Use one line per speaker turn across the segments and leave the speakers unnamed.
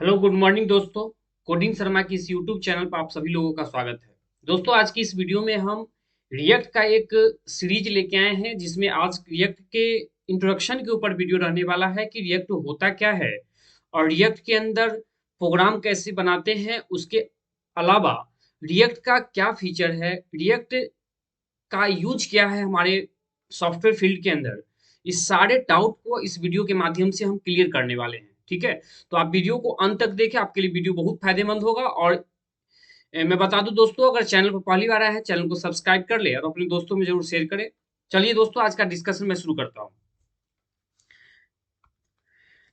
Hello good morning दोस्तों। Coding Sharma की इस यूट्यूब चैनल पर आप सभी लोगों का स्वागत है। दोस्तों आज की इस वीडियो में हम रिएक्ट का एक सीरीज लेके आए हैं जिसमें आज रिएक्ट के इंट्रोडक्शन के ऊपर वीडियो रहने वाला है कि रिएक्ट होता क्या है और रिएक्ट के अंदर प्रोग्राम कैसे बनाते हैं। उसके अलावा रिएक्ट का क्या फीचर है, रिएक्ट का यूज क्या है हमारे सॉफ्टवेयर फील्ड के अंदर। इस सारे डाउट को इस वीडियो के माध्यम से हम क्लियर करने वाले हैं। ठीक है, तो आप वीडियो को अंत तक देखें, आपके लिए वीडियो बहुत फायदेमंद होगा। और मैं बता दूं दोस्तों, अगर चैनल पर पहली बार आया है चैनल को सब्सक्राइब कर ले और अपने दोस्तों में जरूर शेयर करें। चलिए दोस्तों आज का डिस्कशन मैं शुरू करता हूँ।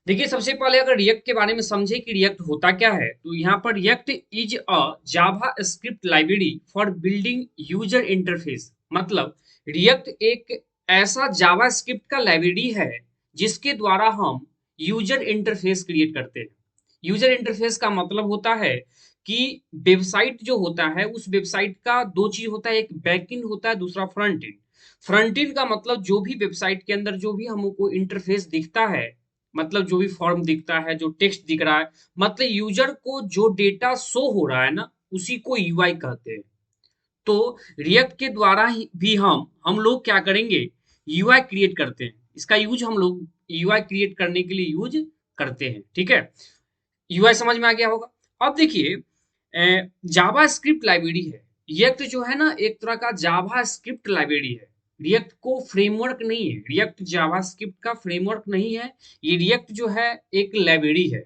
देखिए सबसे पहले अगर रिएक्ट के बारे में समझे कि रिएक्ट होता क्या है, तो यहाँ पर react is a Java script library for building user interface. मतलब रिएक्ट एक ऐसा जावा स्क्रिप्ट का लाइब्रेरी है जिसके द्वारा हम यूजर इंटरफेस क्रिएट करते हैं। यूजर इंटरफेस का मतलब होता है कि वेबसाइट जो होता है उस वेबसाइट का दो चीज होता है, एक बैकएंड होता है, दूसरा फ्रंट एंड। फ्रंट एंड का मतलब जो भी वेबसाइट के अंदर जो भी हमको इंटरफेस दिखता है, मतलब जो भी फॉर्म दिखता है, जो टेक्स्ट दिख रहा है, मतलब यूजर को जो डेटा शो हो रहा है ना, उसी को यूआई कहते हैं। तो रिएक्ट के द्वारा ही भी हम लोग क्या करेंगे, यूआई क्रिएट करते हैं। इसका यूज हम लोग यूआई क्रिएट करने के लिए यूज करते हैं। ठीक है, यूआई समझ में आ गया होगा। अब देखिए जावा स्क्रिप्ट लाइब्रेरी है रिएक्ट, जो है ना एक तरह का जावा स्क्रिप्ट लाइब्रेरी है। रिएक्ट को फ्रेमवर्क नहीं है, रिएक्ट जावा स्क्रिप्ट का फ्रेमवर्क नहीं है। ये रिएक्ट जो है एक लाइब्रेरी है।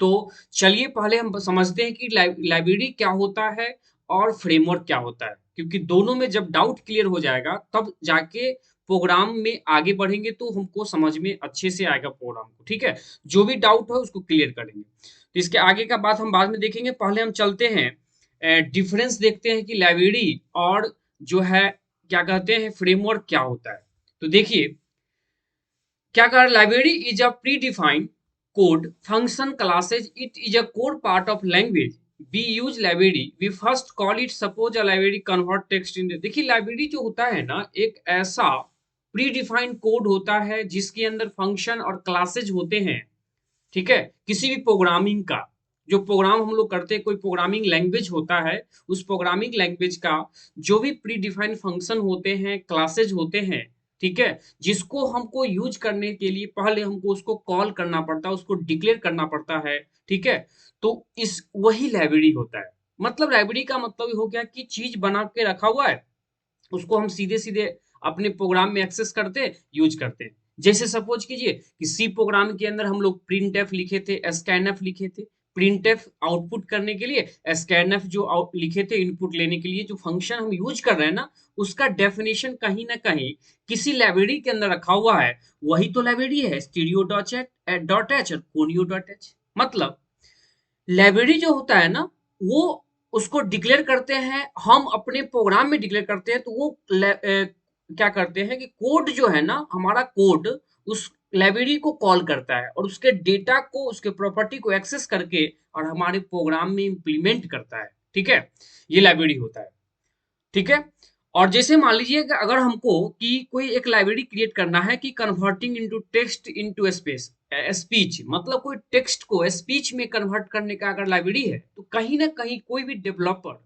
तो चलिए पहले हम समझते हैं कि लाइब्रेरी क्या होता है और फ्रेमवर्क क्या होता है, क्योंकि दोनों में जब डाउट क्लियर हो जाएगा तब जाके प्रोग्राम में आगे बढ़ेंगे तो हमको समझ में अच्छे से आएगा प्रोग्राम को। ठीक है, जो भी डाउट हो उसको क्लियर करेंगे। तो इसके आगे का बात हम बाद में देखेंगे, पहले हम चलते हैं डिफरेंस देखते हैं कि लाइब्रेरी और जो है क्या कहते हैं फ्रेमवर्क क्या होता है। तो देखिए क्या कर, library is a predefined code function classes, it is a core part of language. We use library, we first call it suppose a library convert text in. देखिए लाइब्रेरी जो होता है ना एक ऐसा प्री डिफाइंड कोड होता है जिसके अंदर फंक्शन और क्लासेज होते हैं। ठीक है, किसी भी प्रोग्रामिंग का जो प्रोग्राम हम लोग करते हैं, कोई प्रोग्रामिंग लैंग्वेज होता है, उस प्रोग्रामिंग लैंग्वेज का जो भी प्री डिफाइंड फंक्शन होते हैं, क्लासेज होते हैं, ठीक है, जिसको हमको यूज करने के लिए पहले हमको उसको कॉल करना पड़ता है, उसको डिक्लेयर करना पड़ता है। ठीक है, तो इस वही लाइब्रेरी होता है। मतलब लाइब्रेरी का मतलब हो गया कि चीज बना के रखा हुआ है, उसको हम सीधे सीधे अपने प्रोग्राम में एक्सेस करते हैं, यूज करते हैं। जैसे सपोज कीजिए कि सी प्रोग्राम के अंदर हम लोग प्रिंट एफ लिखे थे, स्कैन लिखे थे। प्रिंट एफ आउटपुट करने के लिए, स्कैन जो आउट लिखे थे इनपुट लेने के लिए, जो फंक्शन हम यूज कर रहे हैं ना, उसका डेफिनेशन कहीं ना कहीं किसी लाइब्रेरी के अंदर रखा हुआ है। वही तो लाइब्रेरी है स्टीरियो डॉट एच और कोनियो डॉट एच। मतलब लाइब्रेरी जो होता है ना, वो उसको डिक्लेयर करते हैं, हम अपने प्रोग्राम में डिक्लेयर करते हैं। तो वो क्या करते हैं कि कोड जो है ना, हमारा कोड उस लाइब्रेरी को कॉल करता है और उसके डेटा को, उसके प्रॉपर्टी को एक्सेस करके और हमारे प्रोग्राम में इंप्लीमेंट करता है। ठीक है, ये लाइब्रेरी होता है। ठीक है, और जैसे मान लीजिए कि अगर हमको कि कोई एक लाइब्रेरी क्रिएट करना है कि converting into text into space speech, मतलब कोई टेक्स्ट को स्पीच में कन्वर्ट करने का अगर लाइब्रेरी है, तो कहीं ना कहीं कोई भी डेवलपर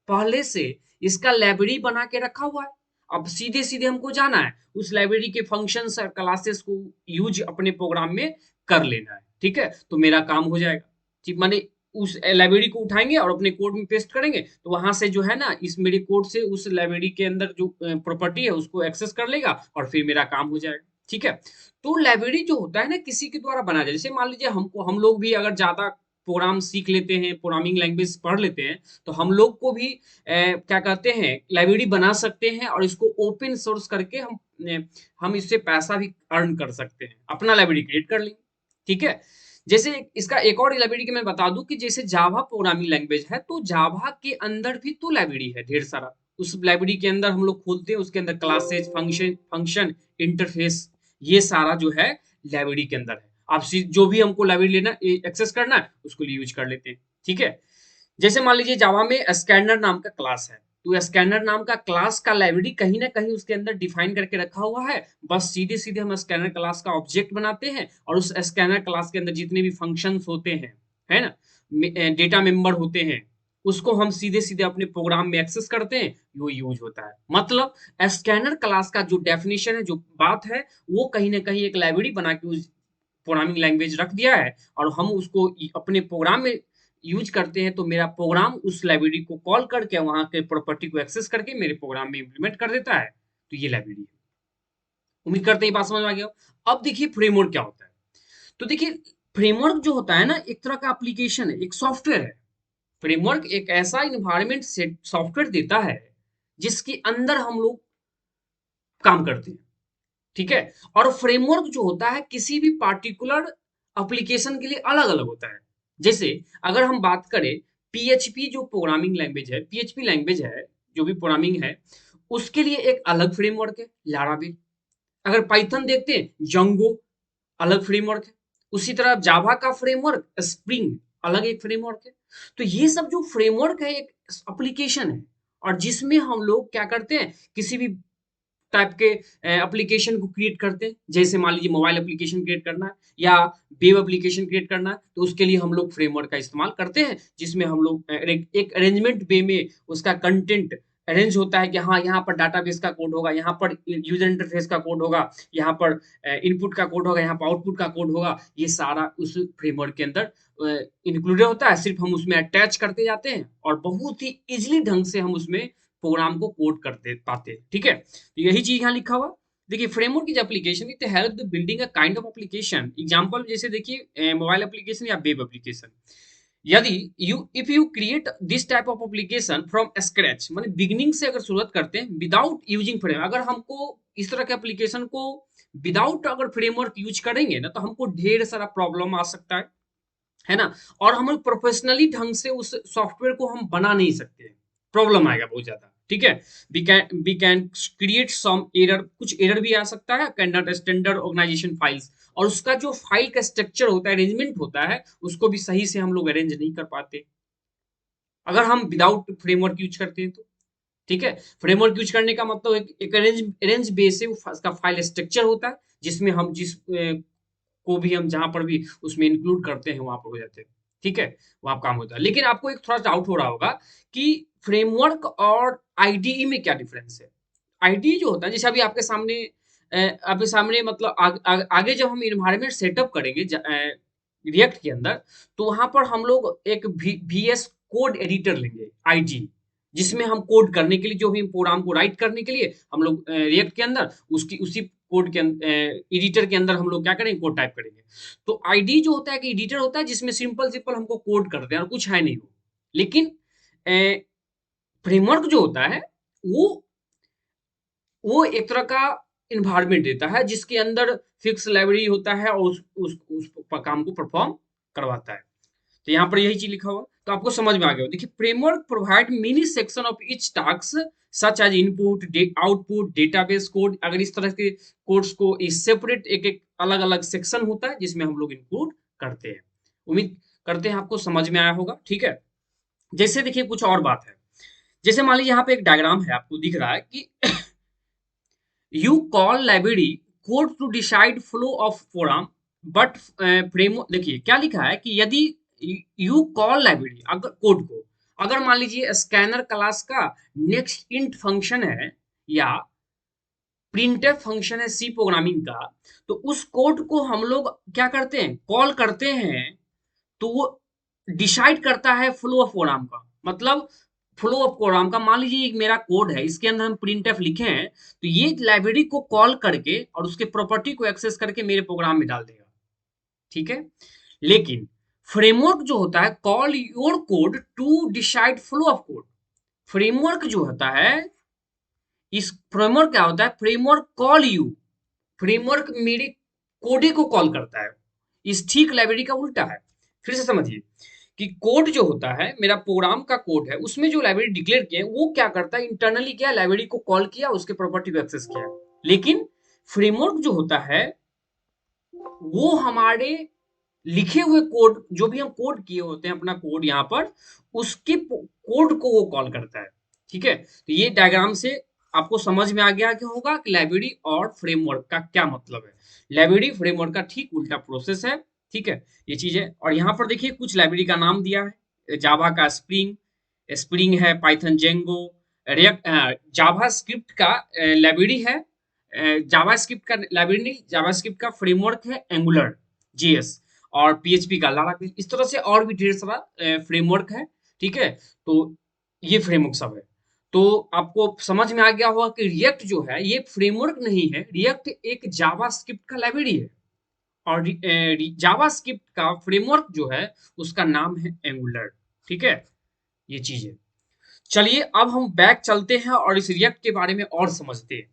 पहले से इसका लाइब्रेरी बना के रखा हुआ है। अब सीधे सीधे हमको जाना है उस लाइब्रेरी के फंक्शंस और क्लासेस को यूज अपने प्रोग्राम में कर लेना है। ठीक है, तो मेरा काम हो जाएगा। ठीक, माने उस लाइब्रेरी को उठाएंगे और अपने कोड में पेस्ट करेंगे, तो वहां से जो है ना इस मेरे कोड से उस लाइब्रेरी के अंदर जो प्रॉपर्टी है उसको एक्सेस कर लेगा और फिर मेरा काम हो जाएगा। ठीक है, तो लाइब्रेरी जो होता है ना किसी के द्वारा बनाया जाए। जैसे मान लीजिए हमको, हम लोग भी अगर ज्यादा प्रोग्राम सीख लेते हैं, प्रोग्रामिंग लैंग्वेज पढ़ लेते हैं, तो हम लोग को भी क्या कहते हैं लाइब्रेरी बना सकते हैं और इसको ओपन सोर्स करके हम इससे पैसा भी अर्न कर सकते हैं, अपना लाइब्रेरी क्रिएट कर लेंगे। ठीक है, जैसे इसका एक और लाइब्रेरी की मैं बता दूं कि जैसे जावा प्रोग्रामिंग लैंग्वेज है, तो जावा के अंदर भी तो लाइब्रेरी है ढेर सारा। उस लाइब्रेरी के अंदर हम लोग खोलते हैं, उसके अंदर क्लासेज, फंक्शन, इंटरफेस, ये सारा जो है लाइब्रेरी के अंदर है। आप जो भी हमको लाइब्रेरी लेना, एक्सेस करना है, उसको यूज कर लेते हैं। ठीक है, जैसे मान लीजिए जावा में स्कैनर नाम का क्लास है, तो स्कैनर नाम का क्लास का लाइब्रेरी कहीं ना कहीं उसके अंदर डिफाइन करके रखा हुआ है। बस सीधे सीधे हम स्कैनर क्लास का ऑब्जेक्ट बनाते हैं और उस स्कैनर क्लास के अंदर जितने भी फंक्शंस होते हैं, है ना, डेटा मेंबर होते हैं, उसको हम सीधे सीधे अपने प्रोग्राम में एक्सेस करते हैं, वो यूज होता है। मतलब स्कैनर क्लास का जो डेफिनेशन है, जो बात है, वो कहीं ना कहीं एक लाइब्रेरी बना के उस प्रोग्रामिंग लैंग्वेज रख दिया है और हम उसको अपने प्रोग्राम में यूज करते हैं, तो मेरा प्रोग्राम उस लाइब्रेरी को कॉल करके वहां के प्रॉपर्टी को एक्सेस करके मेरे प्रोग्राम में इंप्लीमेंट कर देता है। तो ये लाइब्रेरी है। उम्मीद करते हैं ये बात समझ में आ गया हो। अब देखिए फ्रेमवर्क क्या होता है। तो देखिए फ्रेमवर्क जो होता है ना, एक तरह का एप्लीकेशन है, एक सॉफ्टवेयर है। फ्रेमवर्क एक ऐसा इन्वायरमेंट सेट सॉफ्टवेयर देता है जिसके अंदर हम लोग काम करते हैं, ठीक है। और फ्रेमवर्क जो होता है किसी भी पार्टिकुलर एप्लीकेशन के लिए अलग अलग होता है। जैसे अगर हम बात करें पीएचपी जो प्रोग्रामिंग लैंग्वेज है, पीएचपी लैंग्वेज है, जो भी प्रोग्रामिंग है, उसके लिए एक अलग फ्रेमवर्क है लारावेल। अगर पाइथन देखते हैं, जंगो अलग फ्रेमवर्क है। उसी तरह जावा का फ्रेमवर्क स्प्रिंग अलग एक फ्रेमवर्क है। तो ये सब जो फ्रेमवर्क है एक एप्लीकेशन है, और जिसमें हम लोग क्या करते हैं, किसी भी टाइप के एप्लीकेशन को क्रिएट करते हैं। जैसे मान लीजिए मोबाइल एप्लीकेशन क्रिएट करना है या वेब एप्लीकेशन क्रिएट करना है, तो उसके लिए हम लोग फ्रेमवर्क का इस्तेमाल करते हैं, जिसमें हम लोग एक अरेंजमेंट वे में उसका कंटेंट अरेंज होता है कि हाँ यहाँ पर डाटाबेस का कोड होगा, यहाँ पर यूजर इंटरफेस का कोड होगा, यहाँ पर इनपुट का कोड होगा, यहाँ पर आउटपुट का कोड होगा। ये सारा उस फ्रेमवर्क के अंदर इंक्लूडेड होता है। सिर्फ हम उसमें अटैच करते जाते हैं और बहुत ही इजिली ढंग से हम उसमें प्रोग्राम को कोड करते पाते हैं, ठीक है। तो यही चीज यहाँ लिखा हुआ। देखिए framework is application it help the building a kind of application. Example जैसे देखिए मोबाइल एप्लीकेशन या वेब एप्लीकेशन। यदि you if you create this type of application from scratch, माने बिगिनिंग से अगर शुरुआत करते हैं विदाउट यूजिंग फ्रेम, अगर हमको इस तरह के एप्लीकेशन को विदाउट अगर फ्रेमवर्क यूज करेंगे ना, तो हमको ढेर सारा प्रॉब्लम आ सकता है ना। और हम प्रोफेशनली ढंग से उस सॉफ्टवेयर को हम बना नहीं सकते, प्रॉब्लम आएगा बहुत ज्यादा, ठीक है। We can create some error, कुछ एरर भी आ सकता है, can not standard organisation files. और उसका जो फाइल का स्ट्रक्चर होता है, अरेंजमेंट होता है, उसको भी सही से हम लोग अरेंज नहीं कर पाते अगर हम विदाउट फ्रेमवर्क यूज करते हैं तो, ठीक है। फ्रेमवर्क यूज करने का मतलब एक अरेंज बेस है, उसका फाइल स्ट्रक्चर होता है, जिसमें हम जिस को भी हम जहां पर भी उसमें इंक्लूड करते हैं वहां पर हो जाते हैं, ठीक है। वहां काम होता है। लेकिन आपको एक थोड़ा डाउट हो रहा होगा कि फ्रेमवर्क और आईडीई में क्या डिफरेंस है। आईडीई जो होता है, जैसे अभी आपके सामने मतलब आगे जब हम इन्वायरमेंट सेटअप करेंगे रिएक्ट के अंदर, तो वहां पर हम लोग एक VS कोड एडिटर लेंगे, आईडी, जिसमें हम कोड करने के लिए, जो भी प्रोग्राम को राइट करने के लिए हम लोग रिएक्ट के अंदर उसकी उसी कोड के एडिटर के अंदर हम लोग क्या करेंगे, कोड टाइप करेंगे। तो आईडी जो होता है कि एडिटर होता है, जिसमें सिंपल सिंपल हमको कोड करते हैं और कुछ है नहीं वो। लेकिन फ्रेमवर्क जो होता है वो वो एक तरह का इन्वायरमेंट देता है, जिसके अंदर फिक्स लाइब्रेरी होता है और उस काम को परफॉर्म करवाता है। तो यहाँ पर यही चीज लिखा हुआ, तो आपको समझ में आ गया। देखिए framework provide mini section of each task such as input, output, database code. अगर इस तरह के कोड्स को इस सेपरेट एक एक अलग अलग सेक्शन होता है जिसमें हम लोग इंक्लूड करते हैं। उम्मीद करते हैं आपको समझ में आया होगा, ठीक है। जैसे देखिए कुछ और बात है। जैसे मान लीजिए यहाँ पे एक डायग्राम है, आपको दिख रहा है कि you call library code to decide flow of program, but frame देखिए क्या लिखा है कि यदि यू कॉल लाइब्रेरी अगर कोड को, अगर मान लीजिए स्कैनर क्लास का नेक्स्ट इंट फंक्शन है या प्रिंटफ फंक्शन है सी प्रोग्रामिंग का, तो उस कोड को हम लोग क्या करते हैं, कॉल करते हैं, तो वो डिसाइड करता है फ्लो ऑफ प्रोग्राम का। मतलब फ्लो ऑफ प्रोग्राम का, मान लीजिए एक मेरा कोड है, इसके अंदर हम प्रिंटफ लिखे हैं, तो ये लाइब्रेरी को कॉल करके और उसके प्रॉपर्टी को एक्सेस करके मेरे प्रोग्राम में डाल देगा, ठीक है। लेकिन फ्रेमवर्क जो होता है, call your code to decide flow of code. Framework जो होता है, इस फ्रेमवर्क क्या होता है, फ्रेमवर्क कॉल यू, फ्रेमवर्क मेरे कोडे को कॉल करता है। इस ठीक लाइब्रेरी का उल्टा है। फिर से समझिए कि कोड जो होता है, मेरा प्रोग्राम का कोड है, उसमें जो लाइब्रेरी डिक्लेयर किया है वो क्या करता है, इंटरनली क्या, लाइब्रेरी को कॉल किया, उसके प्रॉपर्टी को एक्सेस किया। लेकिन फ्रेमवर्क जो होता है वो हमारे लिखे हुए कोड, जो भी हम कोड किए होते हैं अपना कोड यहाँ पर, उसके कोड को वो कॉल करता है, ठीक है। तो ये डायग्राम से आपको समझ में आ गया कि होगा कि लाइब्रेरी और फ्रेमवर्क का क्या मतलब है। लाइब्रेरी फ्रेमवर्क का ठीक उल्टा प्रोसेस है। ठीक है, ये चीज है। और यहाँ पर देखिए कुछ लाइब्रेरी का नाम दिया है, जावा का स्प्रिंग, स्प्रिंग है, पाइथन जेंगो, रिएक्ट, जावा स्क्रिप्ट का लाइब्रेरी है, जावा स्क्रिप्ट का लाइब्रेरी नहीं, जावा स्क्रिप्ट का फ्रेमवर्क है एंगुलर जीएस, और पीएचपी का लारावेल, इस तरह से और भी ढेर सारा फ्रेमवर्क है। ठीक है, तो ये फ्रेमवर्क सब है। तो आपको समझ में आ गया होगा कि रिएक्ट जो है ये फ्रेमवर्क नहीं है, रिएक्ट एक जावा स्क्रिप्ट का लाइब्रेरी है, और जावा स्क्रिप्ट का फ्रेमवर्क जो है उसका नाम है एंगुलर। ठीक है, ये चीज है। चलिए अब हम बैक चलते हैं और इस रिएक्ट के बारे में और समझते हैं।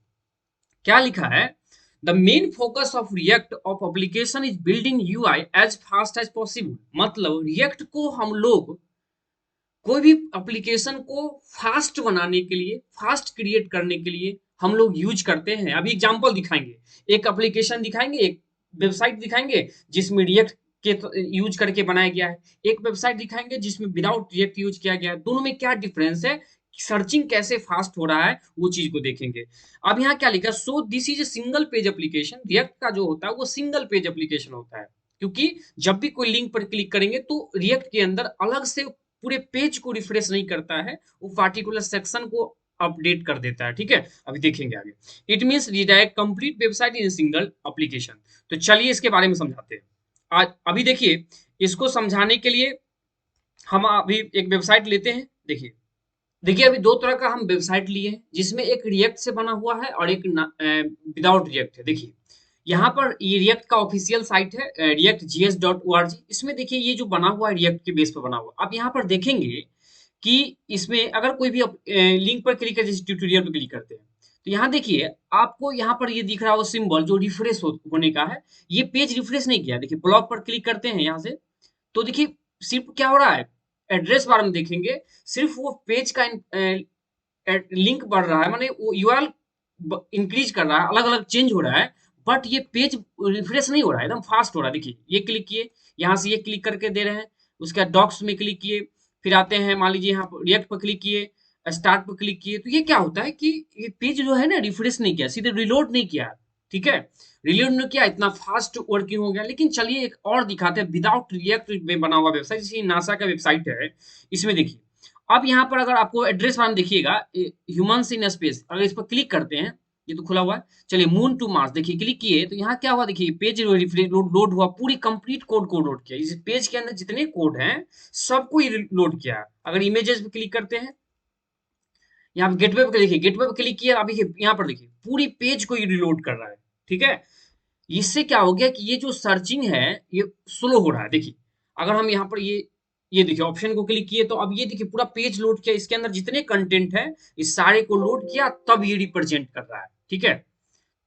क्या लिखा है, the main focus of React of application is building UI as fast as possible. मतलब रिएक्ट को हम लोग कोई भी एप्लीकेशन को फास्ट बनाने के लिए, फास्ट क्रिएट करने के लिए हम लोग यूज करते हैं। अभी एग्जांपल दिखाएंगे, एक एप्लीकेशन दिखाएंगे, एक वेबसाइट दिखाएंगे जिसमें रिएक्ट के यूज करके बनाया गया है, एक वेबसाइट दिखाएंगे जिसमें विदाउट रिएक्ट यूज किया गया है। दोनों में क्या डिफरेंस है, सर्चिंग कैसे फास्ट हो रहा है, वो चीज को देखेंगे। अब यहाँ क्या लिखा, so this is a single page application. React का जो होता है वो सिंगल पेज एप्लीकेशन होता है, क्योंकि जब भी कोई लिंक पर क्लिक करेंगे तो रिएक्ट के अंदर अलग से पूरे पेज को रिफ्रेश नहीं करता है, वो पार्टिकुलर सेक्शन को अपडेट कर देता है। ठीक है, अभी देखेंगे आगे। It means redirect complete website in single application. तो चलिए इसके बारे में समझाते हैं। आज अभी देखिए, इसको समझाने के लिए हम अभी एक वेबसाइट लेते हैं। देखिए, देखिए अभी दो तरह का हम वेबसाइट लिए हैं, जिसमें एक रिएक्ट से बना हुआ है और एक विदाउट रिएक्ट है। देखिए यहाँ पर ये रिएक्ट का ऑफिशियल साइट है, react.js.org। इसमें देखिए ये जो बना हुआ है रिएक्ट के बेस पर बना हुआ। आप यहाँ पर देखेंगे कि इसमें अगर कोई भी लिंक पर क्लिक करते, जैसे ट्यूटोरियल पर क्लिक करते हैं, तो यहाँ देखिए आपको यहाँ पर ये दिख रहा है सिंबल जो रिफ्रेश होने का है, ये पेज रिफ्रेश नहीं किया। देखिए ब्लॉग पर क्लिक करते हैं यहाँ से, तो देखिए सिर्फ क्या हो रहा है, एड्रेस बार में देखेंगे सिर्फ वो पेज का लिंक बढ़ रहा है, माने वो यूआरएल इंक्रीज कर रहा है, अलग अलग चेंज हो रहा है, बट ये पेज रिफ्रेश नहीं हो रहा है, एकदम फास्ट हो रहा है। देखिए ये क्लिक किए, यहाँ से ये क्लिक करके दे रहे हैं, उसके बाद डॉक्स में क्लिक किए, फिर आते हैं मान लीजिए यहाँ पर रिएक्ट पर क्लिक किए, स्टार्ट पर क्लिक किए, तो ये क्या होता है कि ये पेज जो है ना रिफ्रेश नहीं किया, सीधे रिलोड नहीं किया। ठीक है, रिलोड नहीं किया, इतना फास्ट वर्किंग हो गया। लेकिन चलिए एक और दिखाते हैं विदाउट रिएक्ट में बना हुआ वेबसाइट, जैसे नासा का वेबसाइट है। इसमें देखिए अब यहाँ पर अगर आपको एड्रेस बार में देखिएगा, ह्यूमंस इन स्पेस, अगर इस पर क्लिक करते हैं, ये तो खुला हुआ है। चलिए मून टू मार्स, देखिए क्लिक किए तो यहाँ क्या हुआ, देखिए पेज लोड हुआ, पूरी कंप्लीट कोड को लोड किया। इस पेज के अंदर जितने कोड हैं सबको लोड किया। अगर इमेजेस पे क्लिक करते हैं, यहाँ पे गेटवे पे देखिए, गेटवे पे क्लिक किया, अभी यहाँ पर देखिए पूरी पेज को ये रिलोड कर रहा है। ठीक है, इससे क्या हो गया कि ये जो सर्चिंग है ये स्लो हो रहा है। देखिए अगर हम यहाँ पर ये देखिए ऑप्शन को क्लिक किए, तो अब ये देखिए पूरा पेज लोड किया, इसके अंदर जितने कंटेंट है इस सारे को लोड किया, तब ये रिप्रेजेंट कर रहा है। ठीक है,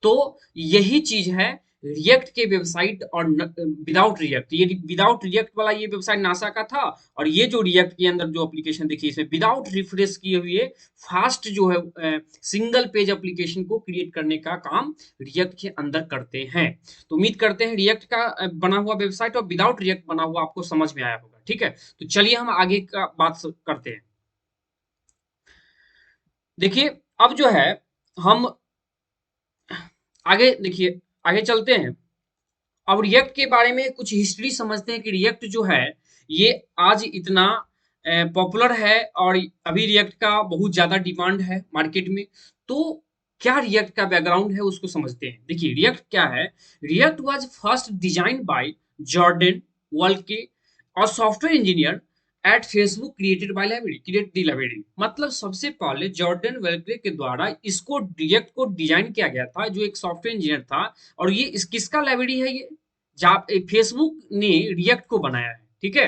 तो यही चीज है रिएक्ट के वेबसाइट और विदाउट रिएक्ट। ये विदाउट रिएक्ट वाला ये वेबसाइट नासा का था, और ये जो रिएक्ट के अंदर जो एप्लीकेशन देखिए इसमें विदाउट रिफ्रेश किए हुए फास्ट जो है सिंगल पेज एप्लीकेशन को क्रिएट करने का काम रिएक्ट के अंदर करते हैं। तो उम्मीद करते हैं रिएक्ट का बना हुआ वेबसाइट और विदाउट रिएक्ट बना हुआ आपको समझ में आया होगा। ठीक है, तो चलिए हम आगे का बात करते हैं। देखिए अब जो है हम आगे देखिए आगे चलते हैं। अब रिएक्ट के बारे में कुछ हिस्ट्री समझते हैं कि रिएक्ट जो है ये आज इतना पॉपुलर है, और अभी रिएक्ट का बहुत ज्यादा डिमांड है मार्केट में। तो क्या रिएक्ट का बैकग्राउंड है उसको समझते हैं। देखिए रिएक्ट क्या है, React was first design by Jordan वर्ल्ड के और software engineer at Facebook created by library, create the library. मतलब सबसे पहले जॉर्डन वेल्के के द्वारा इसको रिएक्ट को डिजाइन किया गया था, जो एक सॉफ्टवेयर इंजीनियर था। और ये इस किसका लाइब्रेरी है, ये फेसबुक ने रिएक्ट को बनाया है। ठीक है,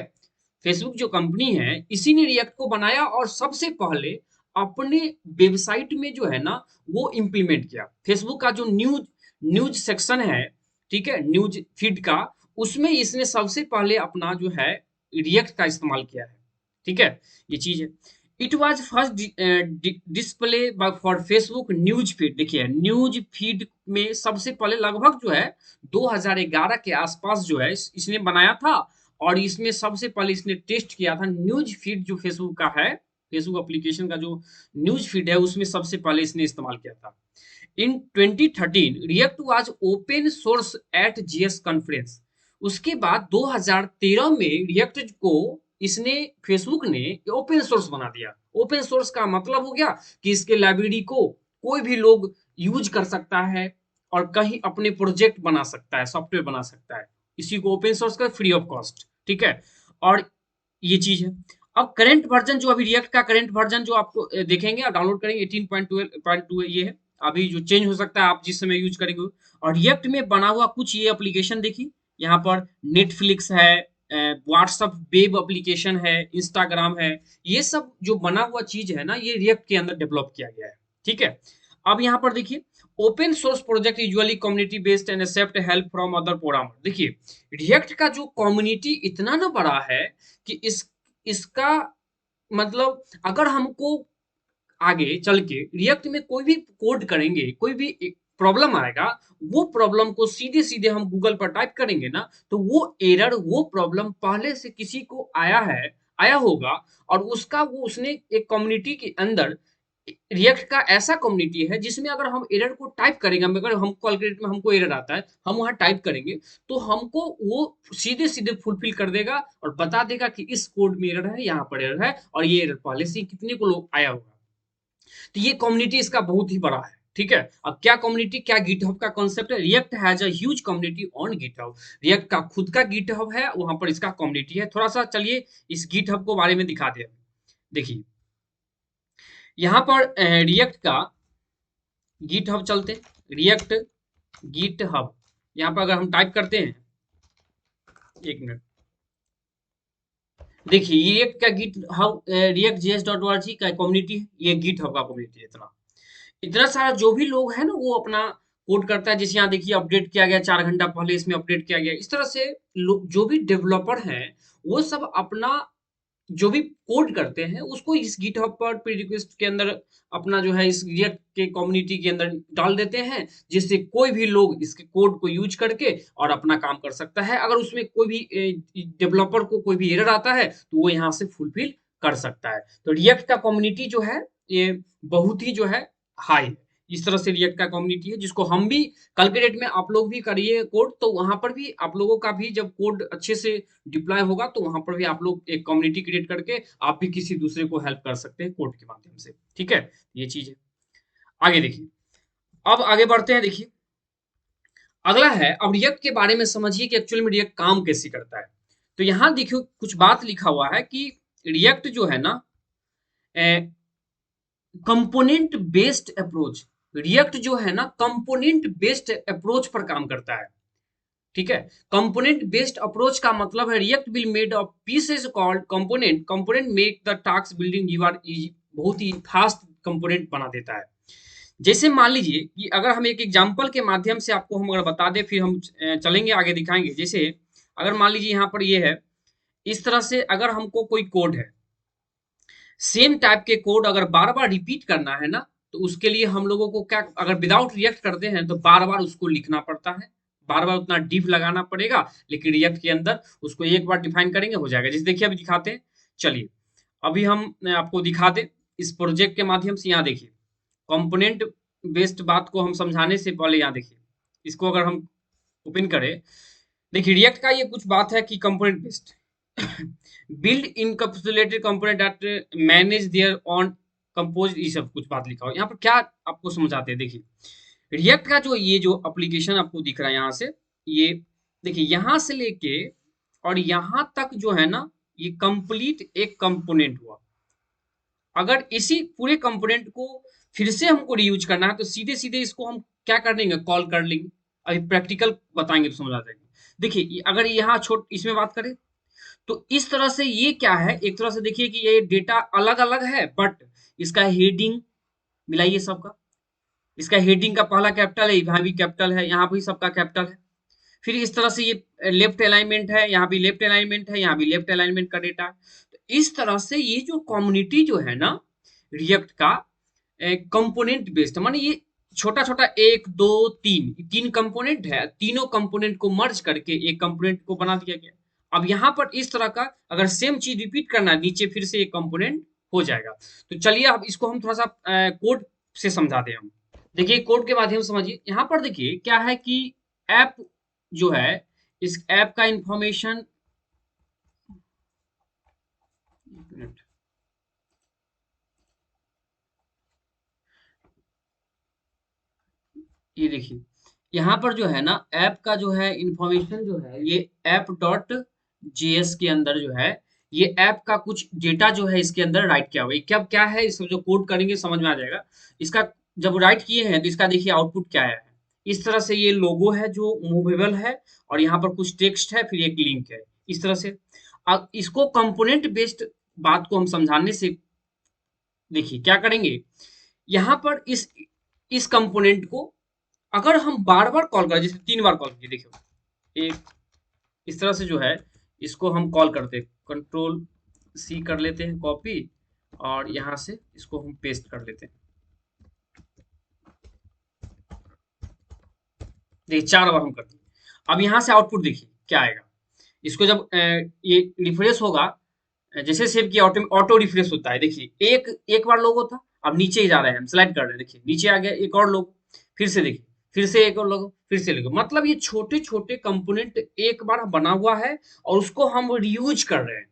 फेसबुक जो कंपनी है इसी ने रिएक्ट को बनाया और सबसे पहले अपने वेबसाइट में जो है ना वो इम्प्लीमेंट किया। फेसबुक का जो न्यूज न्यूज सेक्शन है, ठीक है, न्यूज फीड का, उसमें इसने सबसे पहले अपना जो है रिएक्ट का इस्तेमाल किया है। ठीक है, ये चीज है। It was first display for Facebook news feed. देखिए न्यूज फीड में सबसे पहले लगभग जो है 2011 के आसपास जो है इसने बनाया था, और इसमें सबसे पहले इसने टेस्ट किया था न्यूज फीड जो फेसबुक का है, फेसबुक एप्लीकेशन का जो न्यूज फीड है उसमें सबसे पहले इसने इस्तेमाल किया था। In 2013 React was open source at JS conference. उसके बाद 2013 में रिएक्ट को इसने फेसबुक ने ओपन सोर्स बना दिया। ओपन सोर्स का मतलब हो गया कि इसके लाइब्रेरी को कोई भी लोग यूज कर सकता है और कहीं अपने प्रोजेक्ट बना सकता है, सॉफ्टवेयर बना सकता है। इसी को ओपन सोर्स का फ्री ऑफ कॉस्ट, ठीक है। और ये चीज है। अब करंट वर्जन जो अभी रिएक्ट का करंट वर्जन जो आपको देखेंगे, आप डाउनलोड करेंगे 18.12.2 ये है। अभी जो चेंज हो सकता है आप जिस समय यूज करेंगे। और रिएक्ट में बना हुआ कुछ ये एप्लीकेशन देखिए, यहाँ पर नेटफ्लिक्स है, व्हाट्सअप वेब एप्लीकेशन है, इंस्टाग्राम है। ये सब जो बना हुआ चीज है ना, ये रिएक्ट के अंदर डेवलप किया गया है, ठीक है। अब यहाँ पर देखिए, open source project usually community based and accept help from other programmer. देखिए रिएक्ट का जो कम्युनिटी इतना ना बड़ा है कि इसका मतलब अगर हमको आगे चल के रिएक्ट में कोई भी कोड करेंगे, कोई भी प्रॉब्लम आएगा, वो प्रॉब्लम को सीधे सीधे हम गूगल पर टाइप करेंगे ना, तो वो एरर, वो प्रॉब्लम पहले से किसी को आया होगा। और उसका वो उसने एक कम्युनिटी के अंदर, रिएक्ट का ऐसा कम्युनिटी है जिसमें अगर हम एरर को टाइप करेंगे, अगर हम कैलकुलेट में हमको एरर आता है, हम वहां टाइप करेंगे, तो हमको वो सीधे सीधे फुलफिल कर देगा और बता देगा कि इस कोड में एरर है, यहाँ पर एरर है, और ये एरर पहले से कितने को लोग आया होगा। तो ये कम्युनिटी इसका बहुत ही बड़ा है, ठीक है। अब क्या कम्युनिटी, क्या गिटहब का कॉन्सेप्ट है, react has a huge community on GitHub. React का खुद का गिटहब है, वहां पर इसका कम्युनिटी है। थोड़ा सा चलिए इस गिटहब को बारे में दिखा दे। देखिए यहाँ पर रिएक्ट का गिटहब चलते, रिएक्ट गिटहब, यहाँ पर अगर हम टाइप करते हैं, एक मिनट, देखिए रिएक्ट का GitHub, React JS dot org का कम्युनिटी है, ये गिट हब का कम्युनिटी है। इतना इतना सारा जो भी लोग हैं ना, वो अपना कोड करता है। जैसे यहाँ देखिए अपडेट किया गया 4 घंटा पहले, इसमें अपडेट किया गया। इस तरह से जो भी डेवलपर हैं, वो सब अपना जो भी कोड करते हैं उसको इस गिटहब पर प्री रिक्वेस्ट के अंदर अपना जो है इस रिएक्ट के कम्युनिटी के अंदर डाल देते हैं, जिससे कोई भी लोग इसके कोड को यूज करके और अपना काम कर सकता है। अगर उसमें कोई भी डेवलपर को कोई भी एरर आता है, तो वो यहाँ से फुलफिल कर सकता है। तो रिएक्ट का कम्युनिटी जो है, ये बहुत ही जो है हाई है। इस तरह से रिएक्ट का कम्युनिटी है, जिसको हम भी कल के डेट में आप लोग भी करिए कोड, तो वहां पर भी आप लोगों का भी जब कोड अच्छे से डिप्लॉय होगा, तो वहां पर भी आप लोग एक कम्युनिटी क्रिएट करके आप भी किसी दूसरे को हेल्प कर सकते हैं कोड के माध्यम से, ठीक है। ये चीज है। आगे देखिए, अब आगे बढ़ते हैं। देखिए अगला है, अब रिएक्ट के बारे में समझिए कि एक्चुअली में रिएक्ट काम कैसे करता है। तो यहाँ देखियो कुछ बात लिखा हुआ है कि रिएक्ट जो है ना, कंपोनेंट बेस्ड अप्रोच, रिएक्ट जो है ना कंपोनेंट बेस्ड अप्रोच पर काम करता है, ठीक है। कंपोनेंट बेस्ड अप्रोच का मतलब है React will made of pieces called component. Component make the task building you are easy, बहुत ही फास्ट कंपोनेंट बना देता है। जैसे मान लीजिए कि अगर हम एक एग्जांपल के माध्यम से आपको हम अगर बता दें, फिर हम चलेंगे आगे दिखाएंगे। जैसे अगर मान लीजिए यहाँ पर ये है, इस तरह से अगर हमको कोई कोड है, सेम टाइप के कोड अगर बार बार रिपीट करना है ना, तो उसके लिए हम लोगों को क्या, अगर विदाउट रिएक्ट करते हैं तो बार बार उसको लिखना पड़ता है, बार बार उतना डिफ लगाना पड़ेगा। लेकिन रिएक्ट के अंदर उसको एक बार डिफाइन करेंगे, हो जाएगा। जैसे देखिए अभी दिखाते हैं, चलिए अभी हम आपको दिखा दें इस प्रोजेक्ट के माध्यम से। यहाँ देखिए कंपोनेंट बेस्ड बात को हम समझाने से पहले यहाँ देखिए, इसको अगर हम ओपन करें, देखिए रिएक्ट का ये कुछ बात है कि component based build encapsulated component that manage there on compose, ये सब कुछ बात लिखा हो। यहाँ पर क्या आपको समझाते हैं, देखिए रिएक्ट का जो ये जो एप्लीकेशन आपको दिख रहा है यहाँ से, ये देखिए यहाँ से लेके और यहाँ तक जो है ना, ये कंप्लीट एक कंपोनेंट हुआ। अगर इसी पूरे कंपोनेंट को फिर से हमको रीयूज करना है, तो सीधे सीधे इसको हम क्या कर लेंगे, कॉल कर लेंगे। अभी प्रैक्टिकल बताएंगे तो समझ आ जाएगी। देखिए अगर यहाँ छोट इसमें बात करें, तो इस तरह से ये क्या है, एक तरह से देखिए कि ये डेटा अलग अलग है, बट इसका हेडिंग मिलाइए सबका। इसका हेडिंग का पहला कैपिटल है, यहाँ भी कैपिटल है, यहाँ भी सबका कैपिटल है। फिर इस तरह से ये लेफ्ट अलाइनमेंट है, यहाँ भी लेफ्ट अलाइनमेंट है, यहाँ भी लेफ्ट अलाइनमेंट का डेटा है। तो इस तरह से ये जो कम्युनिटी जो है ना रिएक्ट का, कंपोनेंट बेस्ड, माने ये छोटा छोटा एक दो तीन तीन कंपोनेंट है, तीनों कंपोनेंट को मर्ज करके एक कंपोनेंट को बना दिया गया। अब यहाँ पर इस तरह का अगर सेम चीज रिपीट करना है, नीचे फिर से एक कंपोनेंट हो जाएगा। तो चलिए अब इसको हम थोड़ा सा कोड से समझा दें हम। देखिए कोड के माध्यम से समझिए। यहाँ पर देखिए क्या है कि ऐप जो है, इस ऐप का इंफॉर्मेशन, एक मिनट, ये देखिए यहाँ पर जो है ना ऐप का जो है इंफॉर्मेशन जो है ये ऐप डॉट जेएस के अंदर जो है ये ऐप का कुछ डेटा जो है इसके अंदर राइट किया हुआ है। क्या क्या है इसको जो कोड करेंगे समझ में आ जाएगा। इसका जब राइट किए हैं तो इसका देखिए आउटपुट क्या आया है। इस तरह से ये लोगो है जो मूवेबल है और यहाँ पर कुछ टेक्स्ट है फिर एक लिंक है इस तरह से। अब इसको कंपोनेंट बेस्ड बात को हम समझाने से देखिए क्या करेंगे। यहाँ पर इस कंपोनेंट को अगर हम बार बार कॉल करें जैसे 3 बार कॉल किए देखियो एक इस तरह से जो है इसको हम कॉल करते हैं कंट्रोल सी कर लेते हैं कॉपी और यहाँ से इसको हम पेस्ट कर लेते हैं। देखिए 4 बार हम करते हैं। अब यहाँ से आउटपुट देखिए क्या आएगा। इसको जब ये रिफ्रेश होगा जैसे सेव किया ऑटो ऑटो रिफ्रेश होता है। देखिए एक एक बार लोगो था अब नीचे ही जा रहे हैं हम स्लाइड कर रहे हैं। देखिए नीचे आ गया एक और लोगो फिर से देखिए फिर से एक और लोगो फिर से लोगो मतलब ये छोटे छोटे कंपोनेंट एक बार बना हुआ है और उसको हम रियूज कर रहे हैं।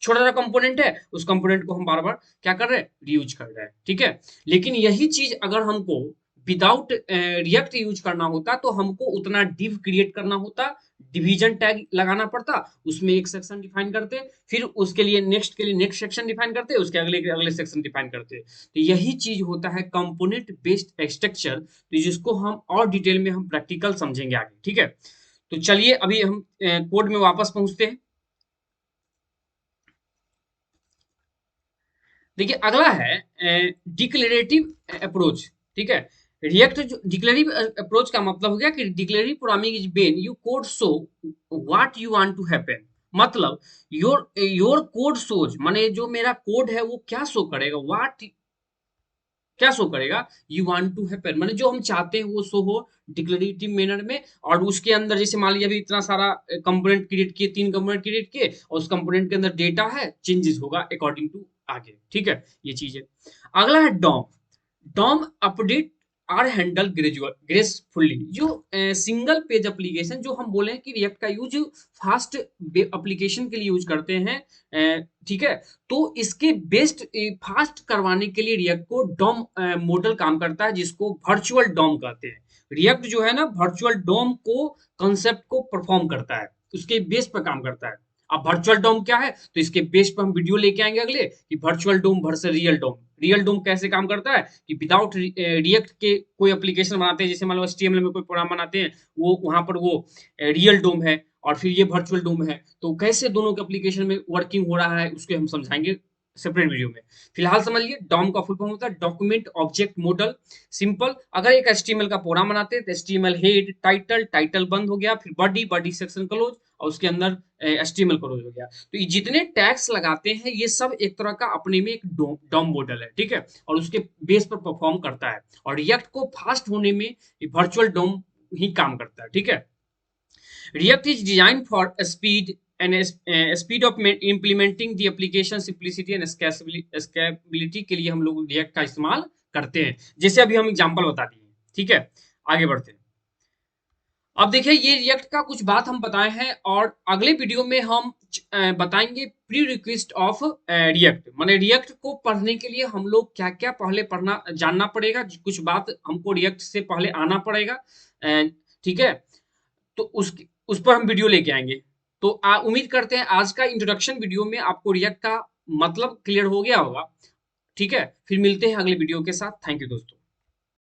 छोटा सा कंपोनेंट है उस कंपोनेंट को हम बार बार क्या कर रहे हैं रियूज कर रहे हैं ठीक है। लेकिन यही चीज अगर हमको विदाउट रिएक्ट यूज करना होता तो हमको उतना डिव क्रिएट करना होता, डिवीजन टैग लगाना पड़ता, उसमें एक सेक्शन डिफाइन करते, फिर उसके लिए नेक्स्ट के लिए नेक्स्ट सेक्शन डिफाइन करते, उसके अगले के अगले सेक्शन डिफाइन करते। तो यही चीज होता है कंपोनेंट बेस्ड स्ट्रक्चर, तो जिसको हम और डिटेल में हम प्रैक्टिकल समझेंगे आगे ठीक है। तो चलिए अभी हम कोड में वापस पहुंचते हैं। देखिए अगला है डिक्लेरेटिव अप्रोच ठीक है। रिएक्ट जो डिक्लेरेटिव अप्रोच का मतलब हो गया कि declarative programming is when you code show what you want to happen. मतलब योर कोड शोज माने जो मेरा कोड है वो क्या शो करेगा, व्हाट क्या शो करेगा, यू वांट टू हैपन माने जो हम चाहते हैं वो शो हो डिक्लेरेटिव मैनर में। और उसके अंदर जैसे मान लीजिए अभी इतना सारा कंपोनेंट क्रिएट किए, 3 कंपोनेंट क्रिएट किए और उस कंपोनेंट के अंदर डेटा है चेंजेस होगा अकॉर्डिंग टू आगे ठीक है ये चीज है। अगला है DOM. DOM update are handle gradual gracefully. जो सिंगल पेज एप्लीकेशन जो हम बोले कि रिएक्ट का यूज फास्ट एप्लीकेशन के लिए यूज करते हैं ठीक है। तो इसके बेस्ट फास्ट करवाने के लिए रिएक्ट को डॉम मॉडल काम करता है जिसको वर्चुअल डॉम कहते हैं। रिएक्ट जो है ना वर्चुअल डॉम को कंसेप्ट को परफॉर्म करता है, उसके बेस पर काम करता है। अब वर्चुअल डोम क्या है तो इसके बेस पर हम वीडियो लेके आएंगे अगले कि वर्चुअल डोम वर्सेस रियल डोम। रियल डोम कैसे काम करता है कि विदाउट रिएक्ट के कोई एप्लीकेशन बनाते हैं जैसे मान लो एचटीएमएल में कोई प्रोग्राम बनाते हैं वो वहां पर वो रियल डोम है और फिर ये वर्चुअल डोम है, तो कैसे दोनों के एप्लीकेशन में वर्किंग हो रहा है उसके हम समझाएंगे सेपरेट वीडियो में। फिलहाल समझ लिए डॉम का फुल फॉर्म होता है डॉक्यूमेंट ऑब्जेक्ट मॉडल। सिंपल अगर एक एचटीएमएल का प्रोग्राम बनाते हैं तो एचटीएमएल हेड टाइटल टाइटल बंद हो गया फिर बॉडी बॉडी सेक्शन क्लोज और उसके अंदर एचटीएमएल क्लोज हो गया। तो ये जितने टैग्स लगाते हैं ये सब एक तरह का अपने में एक डॉम मॉडल है ठीक है और उसके बेस पर परफॉर्म करता है। और रिएक्ट को फास्ट होने में वर्चुअल डॉम ही काम करता है ठीक है। React is designed for speed and speed of implementing the application simplicity and scalability के लिए हम लोग React का इस्तेमाल करते हैं जैसे अभी हम एग्जांपल बता दिए ठीक है। आगे बढ़ते हैं। अब देखिए ये रिएक्ट का कुछ बात हम बताए हैं और अगले वीडियो में हम बताएंगे प्री रिक्वेस्ट ऑफ रिएक्ट माने रिएक्ट को पढ़ने के लिए हम लोग क्या क्या पहले पढ़ना जानना पड़ेगा, कुछ बात हमको रिएक्ट से पहले आना पड़ेगा ठीक है। तो उस पर हम वीडियो लेके आएंगे। तो उम्मीद करते हैं आज का इंट्रोडक्शन वीडियो में आपको रिएक्ट का मतलब क्लियर हो गया होगा ठीक है। फिर मिलते हैं अगले वीडियो के साथ। थैंक यू दोस्तों।